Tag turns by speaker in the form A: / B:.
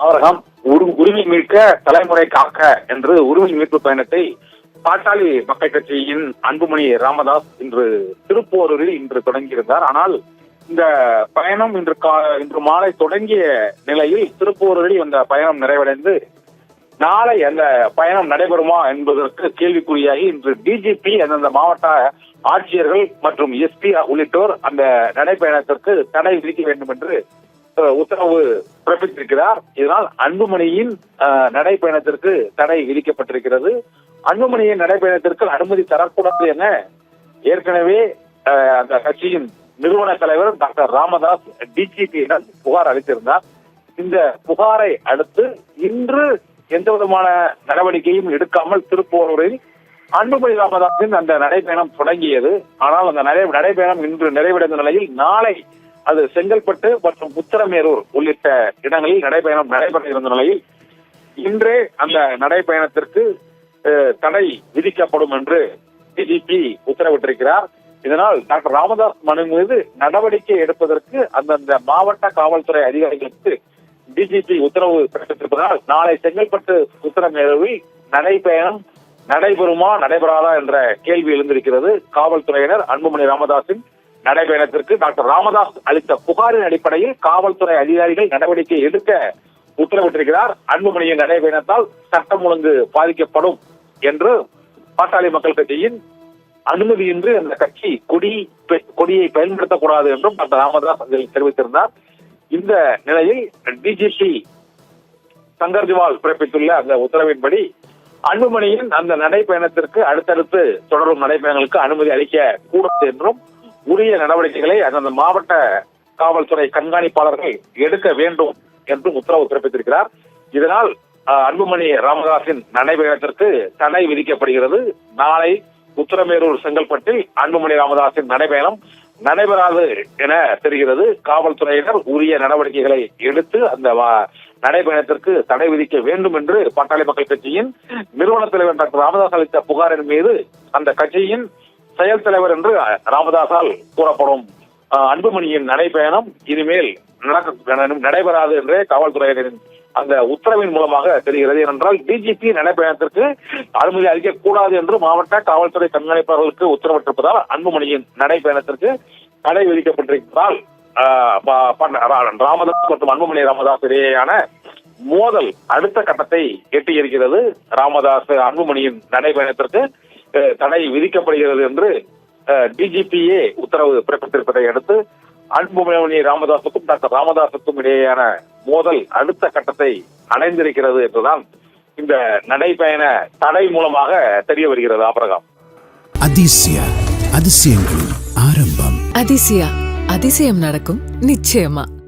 A: அவரகம் உரிமை மீட்க தலைமுறை காக்க என்று உரிமை மீட்பு பயணத்தை பாட்டாளி மக்கள் கட்சியின் அன்புமணி ராமதாஸ் இன்று திருப்போரூரில் இன்று தொடங்கியிருந்தார். ஆனால் இந்த பயணம் இன்று மாலை தொடங்கிய நிலையில் திருப்போரூரில் இந்த பயணம் நிறைவடைந்து நாளை அந்த பயணம் நடைபெறுமா என்பதற்கு கேள்விக்குறியாகி இன்று டிஜிபி அந்தந்த மாவட்ட ஆட்சியர்கள் மற்றும் எஸ்பி உள்ளிட்டோர் அந்த நடைபயணத்திற்கு தடை விதிக்க வேண்டும் என்று உத்தரவு பிறப்பித்திருக்கிறார். இதனால் அன்புமணியின் நடைபயணத்திற்கு தடை விதிக்கப்பட்டிருக்கிறது. அன்புமணியின் நடைபயணத்திற்கு அனுமதி தரக்கூடாது என ஏற்கனவே அந்த கட்சியின் நிறுவன தலைவர் டாக்டர் ராமதாஸ் டிஜிபியிடம் புகார் அளித்திருந்தார். இந்த புகாரை அடுத்து இன்று எந்த விதமான நடவடிக்கையும் எடுக்காமல் திருப்போரூரில் அன்புமணி ராமதாஸின் அந்த நடைபயணம் தொடங்கியது. ஆனால் அந்த நடைபயணம் இன்று நிறைவடைந்த நிலையில் நாளை அது செங்கல்பட்டு மற்றும் உத்தரமேரூர் உள்ளிட்ட இடங்களில் நடைபயணம் நடைபெற இருந்த நிலையில் இன்றே அந்த நடைபயணத்திற்கு தடை விதிக்கப்படும் என்று டிஜிபி உத்தரவிட்டிருக்கிறார். இதனால் டாக்டர் ராமதாஸ் மனு மீது நடவடிக்கை எடுப்பதற்கு அந்தந்த மாவட்ட காவல்துறை அதிகாரிகளுக்கு டிஜிபி உத்தரவு பிறப்பித்திருப்பதால் நாளை செங்கல்பட்டு உத்தரமேரூரில் நடைபயணம் நடைபெறுமா நடைபெறாதா என்ற கேள்வி எழுந்திருக்கிறது. காவல்துறையினர் அன்புமணி ராமதாஸின் நடைபயணத்திற்கு டாக்டர் ராமதாஸ் அளித்த புகாரின் அடிப்படையில் காவல்துறை அதிகாரிகள் நடவடிக்கை எடுக்க உத்தரவிட்டிருக்கிறார். அன்புமணியின் நடைபயணத்தால் சட்டம் ஒழுங்கு பாதிக்கப்படும் என்று பாட்டாளி மக்கள் கட்சியின் அனுமதியின்றி அந்த கட்சி கொடியை பயன்படுத்தக்கூடாது என்றும் டாக்டர் ராமதாஸ் அதில் தெரிவித்திருந்தார். இந்த நிலையில் டிஜிபி சங்கர் ஜிவால் பிறப்பித்துள்ள அந்த உத்தரவின்படி அன்புமணியின் அந்த நடைபயணத்திற்கு அடுத்தடுத்து தொடரும் நடைபயணங்களுக்கு அனுமதி அளிக்க கூடாது என்றும் உரிய நடவடிக்கைகளை அந்தந்த மாவட்ட காவல்துறை கண்காணிப்பாளர்கள் எடுக்க வேண்டும் என்றும் உத்தரவு பிறப்பித்திருக்கிறார். இதனால் அன்புமணி ராமதாஸின் நடைபயணத்திற்கு தடை விதிக்கப்படுகிறது. நாளை உத்தரமேரூர் செங்கல்பட்டில் அன்புமணி ராமதாஸின் நடைபயணம் நடைபெறாது என தெரிகிறது. காவல்துறையினர் உரிய நடவடிக்கைகளை எடுத்து அந்த நடைபயணத்திற்கு தடை விதிக்க வேண்டும் என்று பாட்டாளி மக்கள் கட்சியின் நிறுவன தலைவர் டாக்டர் ராமதாஸ் அளித்த புகாரின் மீது அந்த கட்சியின் செயல் தலைவர் என்று ராமதாஸால் கூறப்படும் அன்புமணியின் நடைபயணம் இனிமேல் நடைபெறாது என்றே காவல்துறையினரின் அந்த உத்தரவின் மூலமாக தெரிகிறது. ஏனென்றால் டிஜிபி நடைபயணத்திற்கு அனுமதி அளிக்க கூடாது என்று மாவட்ட காவல்துறை கண்காணிப்பாளர்களுக்கு உத்தரவிட்டிருப்பதால் அன்புமணியின் நடைபயணத்திற்கு தடை விதிக்கப்பட்டிருப்பதால் ராமதாஸ் மற்றும் அன்புமணி ராமதாஸ் இடையேயான மோதல் அடுத்த கட்டத்தை எட்டியிருக்கிறது. ராமதாஸ் அன்புமணியின் நடைபயணத்திற்கு தடை விதிக்கப்படுகிறது என்று டிஜிபியே உத்தரவு பிறப்பித்திருப்பதை அடுத்து அன்புமணி ராமதாஸுக்கும் டாக்டர் ராமதாஸுக்கும் இடையேயான மோதல் அடுத்த கட்டத்தை அடைந்திருக்கிறது என்றுதான் இந்த நடைபயண தடை மூலமாக தெரிய வருகிறது. ஆபரகம்
B: அதிசயங்களின் ஆரம்பம்.
C: அதிசயம் நடக்கும் நிச்சயமா.